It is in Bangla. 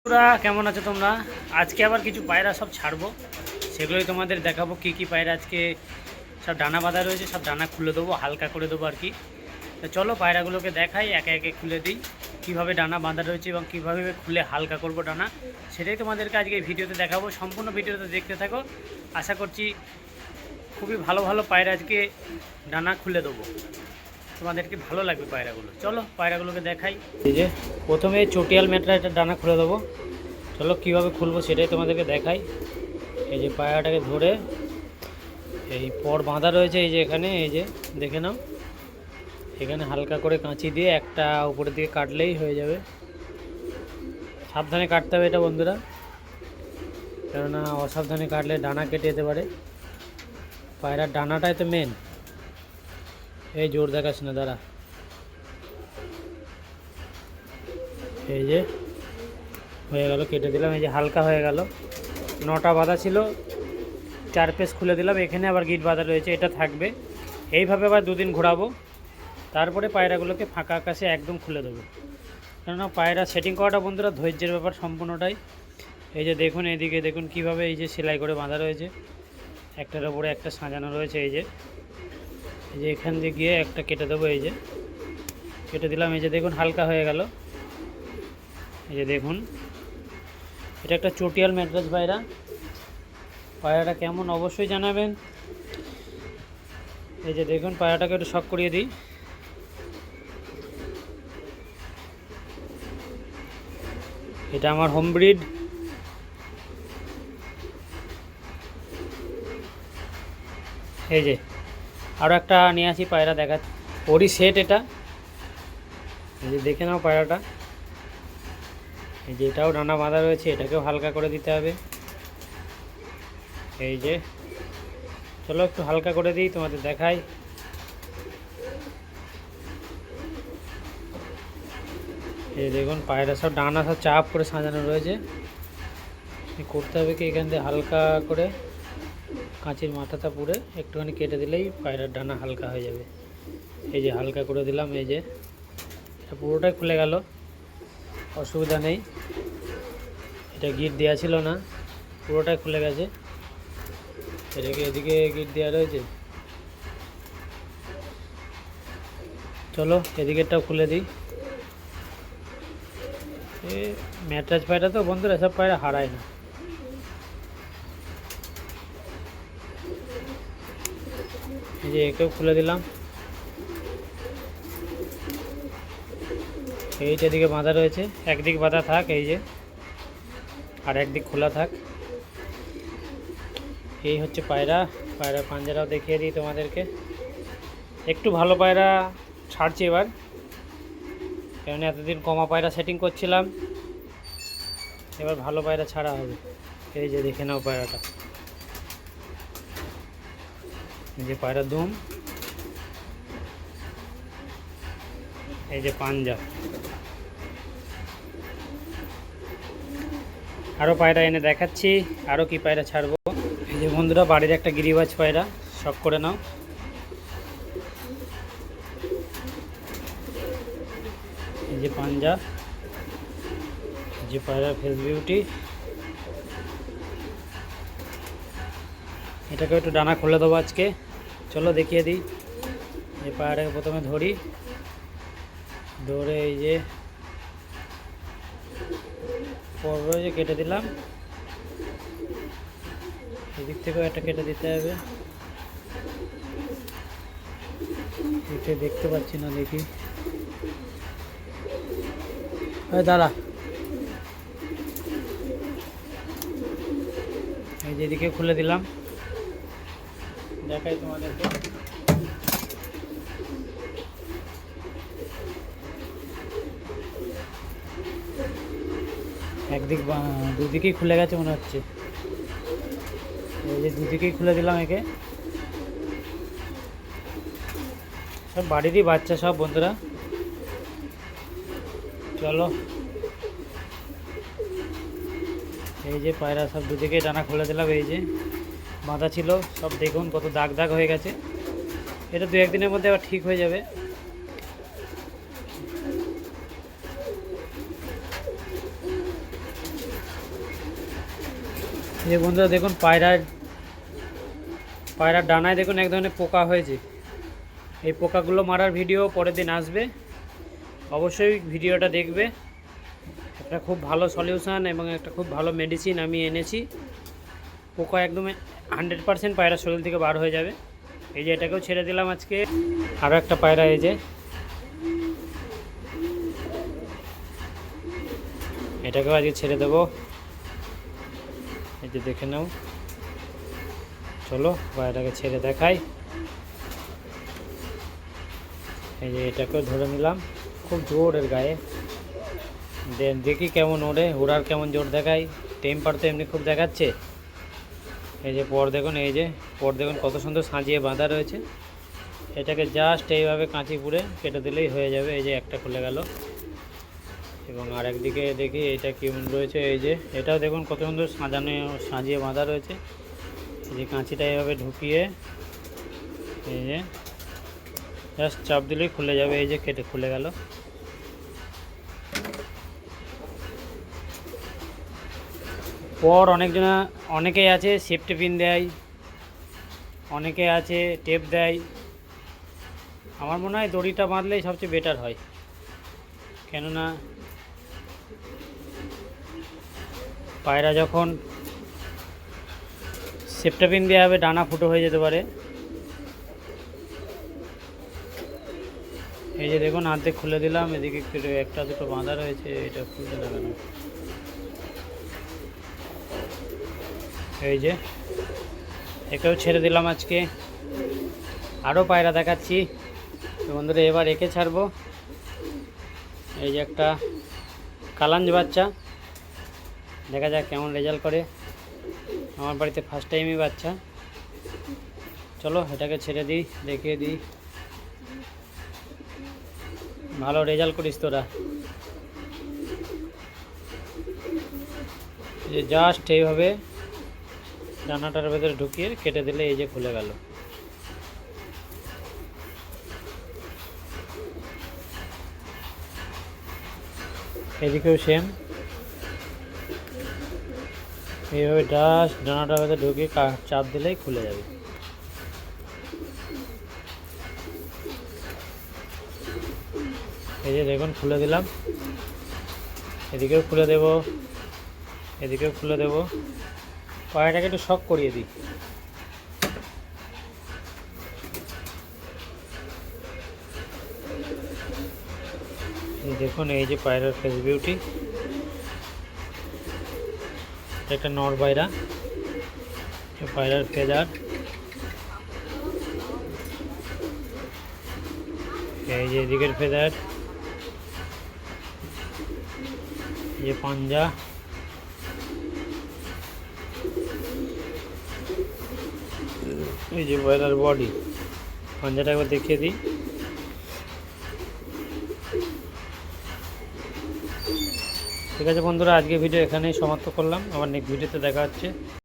তোমরা কেমন আছো? তোমরা আজকে আবার কিছু পায়রা সব ছাড়বো, সেগুলোই তোমাদের দেখাবো। কি কি পায়রা আজকে সব ডানা বাঁধা রয়েছে, সব ডানা খুলে দেবো, হালকা করে দেবো আর কি। তো চলো পায়রাগুলোকে দেখাই, একে একে খুলে দিই কীভাবে ডানা বাঁধা রয়েছে এবং কীভাবে খুলে হালকা করব ডানা, সেটাই তোমাদেরকে আজকে এই ভিডিওতে দেখাবো। সম্পূর্ণ ভিডিওতে দেখতে থাকো, আশা করছি খুবই ভালো ভালো পায়রা আজকে ডানা খুলে দেবো, তোমাদেরকে ভালো লাগবে পায়রাগুলো। চলো পায়রাগুলোকে দেখাই। এই যে প্রথমে চটিয়াল ম্যাটরা একটা ডানা খুলে দেবো, চলো কীভাবে খুলবো সেটাই তোমাদেরকে দেখাই। এই যে পায়রাটাকে ধরে এই পর বাঁধা রয়েছে, এই যে এখানে, এই যে দেখে নাও, এখানে হালকা করে কাঁচি দিয়ে একটা উপরের দিকে কাটলেই হয়ে যাবে। সাবধানে কাটতে হবে এটা বন্ধুরা, কেননা অসাবধানে কাটলে ডানা কেটে যেতে পারে। পায়রার ডানাটাই তো মেন। এই জোর দেখাস না, দাঁড়া। এই যে হয়ে গেল, কেটে দিলাম। এই যে হালকা হয়ে গেল। 9টা বাঁধা ছিল, 4 পিস খুলে দিলাম। এখানে আবার গিট বাঁধা রয়েছে, এটা থাকবে। এইভাবে আবার 2 দিন ঘোরাবো, তারপরে পায়রাগুলোকে ফাঁকা আকাশে একদম খুলে দেবো। কেননা পায়রা সেটিং করাটা বন্ধুরা ধৈর্যের ব্যাপার সম্পূর্ণটাই। এই যে দেখুন, এদিকে দেখুন কীভাবে এই যে সেলাই করে বাঁধা রয়েছে, একটার ওপরে একটা সাজানো রয়েছে। এই যে এখান দিয়ে গিয়ে একটা কেটে দেবো। এই যে কেটে দিলাম। এই যে দেখুন হালকা হয়ে গেল। এই যে দেখুন, এটা একটা চটিয়াল ম্যাড্রাস পায়রা। পায়রাটা কেমন অবশ্যই জানাবেন। এই যে দেখুন, পায়রাটাকে একটু শক করিয়ে দিই। এটা আমার হোম ব্রিড। এই যে আরও একটা নিয়ে আসি পায়রা, দেখা ওরই সেট এটা। এই যে দেখে নাও পায়রাটা। এই যে এটাও ডানা বাঁধা রয়েছে, এটাকেও হালকা করে দিতে হবে। এই যে চলো একটু হালকা করে দিই, তোমাদের দেখাই। এই দেখুন পায়রা সব ডানা সব চাপ করে সাজানো রয়েছে। করতে হবে কি, এখান থেকে হালকা করে কাঁচির মাথাটা পুড়ে একটুখানি কেটে দিলেই পায়রার ডানা হালকা হয়ে যাবে। এই যে হালকা করে দিলাম। এই যে এটা পুরোটাই খুলে গেল, অসুবিধা নেই। এটা গিট দেওয়া ছিল না, পুরোটাই খুলে গেছে। এটাকে এদিকে গিট দেওয়া রয়েছে। চলো এদিকেরটাও খুলে দিই। ম্যাট্রাস পায়রা তো বন্ধুরা, এসব পায়রা হারায় না। এই যে একেও খুলে দিলাম। এইটা দিকে বাঁধা রয়েছে, একদিক বাঁধা থাক, এই যে আর একদিক খোলা থাক। এই হচ্ছে পায়রা। পায়রা পাঞ্জারাও দেখিয়ে দিই তোমাদেরকে। একটু ভালো পায়রা ছাড়ছি এবার, কারণ এতদিন কমা পায়রা সেটিং করছিলাম, এবার ভালো পায়রা ছাড়া হবে। এই যে দেখে নাও পায়রাটা, এই যে পায়রা দুম, এই যে পাঞ্জা। আরও পায়রা এনে দেখাচ্ছি, আরও কি পায়রা ছাড়বো। এই যে বন্ধুরা বাড়ির একটা গিরিবাজ পায়রা, শখ করে নাও। এই যে পাঞ্জা, এই যে পায়রার ফেস বিউটি। এটাকে একটু ডানা খুলে দেবো আজকে, চলো দেখিয়ে দিই। এই পায়রাটাকে প্রথমে ধরি, ধরে এই যে পর রয়েছে কেটে দিলাম। এদিক থেকেও একটা কেটে দিতে হবে। এটা দেখতে পাচ্ছি না, দেখি। দাঁড়া। এই যে এদিকে খুলে দিলাম, দেখাই তোমাদেরকে। একদিক দুদিকেই খুলে গেছে মনে হচ্ছে। এই যে দুদিকেই খুলে দিলাম একে। সব বাড়িরই বাচ্চা সব বন্ধুরা। চলো এই যে পায়রা সব দুদিকেই ডানা খুলে দিলাম। এই যে বাঁধা ছিল সব, দেখুন কত দাগ দাগ হয়ে গেছে। এটা 2-1 দিনের মধ্যে আবার ঠিক হয়ে যাবে। এই যে বন্ধুরা দেখুন পায়রার ডানায় দেখুন এক ধরনের পোকা হয়েছে। এই পোকাগুলো মারার ভিডিও পরের দিন আসবে, অবশ্যই ভিডিওটা দেখবে। একটা খুব ভালো সলিউশান এবং একটা খুব ভালো মেডিসিন আমি এনেছি। পোকা একদম 100% পায়রা শরীর থেকে বার হয়ে যাবে। এই যে এটাকেও ছেড়ে দিলাম আজকে। আরও একটা পায়রা, এই যে এটাকেও আজকে ছেড়ে দেবো। এই যে দেখে নাও, চলো পায়রাটাকে ছেড়ে দেখাই। এই যে এটাকেও ধরে নিলাম, খুব জোর এর গায়ে। দেখি কেমন ওড়ার কেমন জোর দেখায়। টেম্পার তো এমনি খুব দেখাচ্ছে। এই যে পর দেখুন, এই যে পর দেখুন কত সুন্দর সাজিয়ে বাঁধা রয়েছে। এটাকে জাস্ট এইভাবে কাঁচি পুড়ে কেটে দিলেই হয়ে যাবে। এই যে একটা খুলে গেল, এবং আরেকদিকে দেখি এটা কেমন রয়েছে। এই যে এটাও দেখুন কত সুন্দর সাজিয়ে বাঁধা রয়েছে। এই যে কাঁচিটা এইভাবে ঢুকিয়ে এই যে জাস্ট চাপ দিলেই খুলে যাবে। এই যে কেটে খুলে গেল। পর অনেকেই আছে সেফটি পিন দেয়, অনেকে আছে টেপ দেয়। আমার মনে হয় দড়িটা বাঁধলেই সবচেয়ে বেটার হয়, কেননা পায়রা যখন সেফটি পিন দেওয়া হবে ডানা ফুটো হয়ে যেতে পারে। এই যে দেখুন অর্ধেক খুলে দিলাম, এদিকে একটা দুটো বাঁধা রয়েছে, এটা খুলতে না কেন। এই যে একেও ছেড়ে দিলাম আজকে। আরও পায়রা দেখাচ্ছি বন্ধুরা, এবার একে ছাড়বো। এই যে একটা কালাঞ্জ বাচ্চা, দেখা যাক কেমন রেজাল্ট করে। আমার বাড়িতে ফার্স্ট টাইমই বাচ্চা। চলো এটাকে ছেড়ে দিই, দেখিয়ে দিই। ভালো রেজাল্ট করিস তোরা। যে জাস্ট এইভাবে ডানাটার ভেতরে ঢুকিয়ে কেটে দিলে এই যে খুলে গেল। এদিকেও সেম, এইভাবে জাস্ট ডানাটার ভেতরে ঢুকিয়ে চাপ দিলেই খুলে যাবে। এই যে দেখুন খুলে দিলাম, এদিকেও খুলে দেব, এদিকেও খুলে দেব। পায়রাটাকে একটু শক করিয়ে দিই। দেখুন এই যে পায়রার ফেস বিউটি, একটা নর পায়রা, পায়রার ফেদার। এই যে এদিকের ফেদার, এই যে পাঞ্জা, এই যে পায়রার বডি। পাঞ্জাটা একবার দেখিয়ে দিই। ঠিক আছে বন্ধুরা, আজকে ভিডিও এখানেই সমাপ্ত করলাম। আবার নেক্সট ভিডিওতে দেখা হচ্ছে।